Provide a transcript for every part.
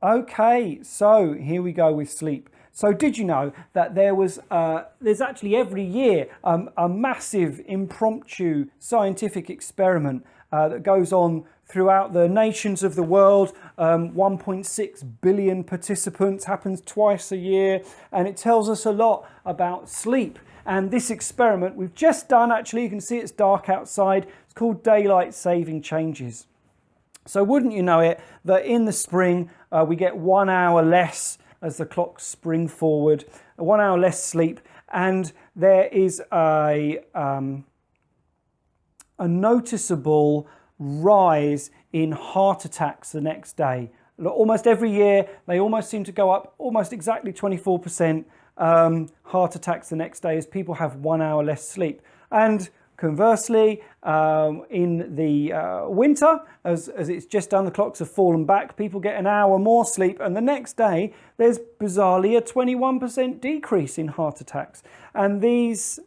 Okay, so here we go with sleep. So did you know that there's actually every year a massive impromptu scientific experiment that goes on throughout the nations of the world. 1.6 billion participants, happens twice a year, and it tells us a lot about sleep. And this experiment we've just done, actually, you can see it's dark outside. It's called daylight saving changes. So wouldn't you know it, that in the spring we get 1 hour less as the clocks spring forward, 1 hour less sleep, and there is a noticeable rise in heart attacks the next day. Almost every year, they almost seem to go up almost exactly 24% heart attacks the next day as people have 1 hour less sleep. And conversely, in the winter, as it's just done, the clocks have fallen back, people get an hour more sleep, and the next day there's bizarrely a 21% decrease in heart attacks. And these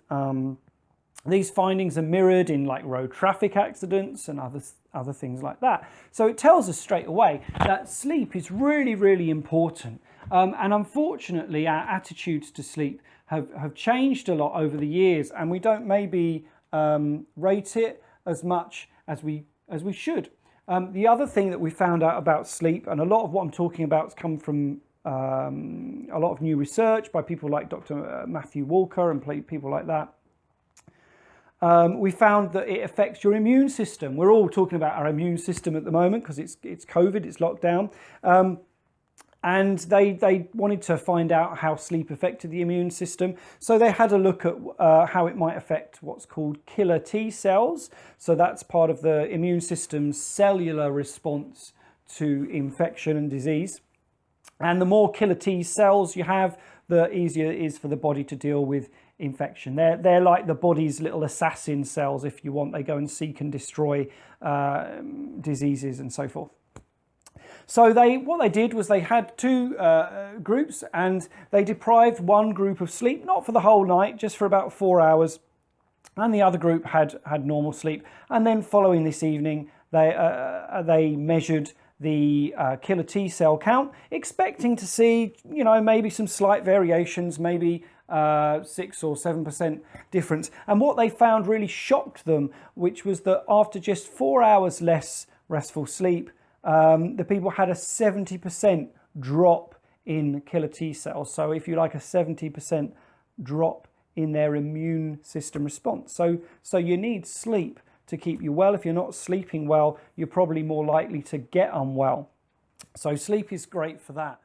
findings are mirrored in like road traffic accidents and other things like that. So it tells us straight away that sleep is really, really important. And unfortunately, our attitudes to sleep have changed a lot over the years, and we don't maybe rate it as much as we should. The other thing that we found out about sleep, and a lot of what I'm talking about has come from a lot of new research by people like Dr. Matthew Walker and people like that. We found that it affects your immune system. We're all talking about our immune system at the moment because it's COVID, it's lockdown. And they wanted to find out how sleep affected the immune system. So they had a look at how it might affect what's called killer T cells. So that's part of the immune system's cellular response to infection and disease. And the more killer T cells you have, the easier it is for the body to deal with infection. They're like the body's little assassin cells, if you want. They go and seek and destroy diseases and so forth. So what they did was they had two groups, and they deprived one group of sleep, not for the whole night, just for about 4 hours, and the other group had normal sleep. And then following this evening, they measured the killer T cell count, expecting to see, maybe some slight variations, maybe 6 or 7% difference. And what they found really shocked them, which was that after just 4 hours less restful sleep, the people had a 70% drop in killer T cells. So if you like, a 70% drop in their immune system response. So you need sleep to keep you well. If you're not sleeping well, you're probably more likely to get unwell. So sleep is great for that.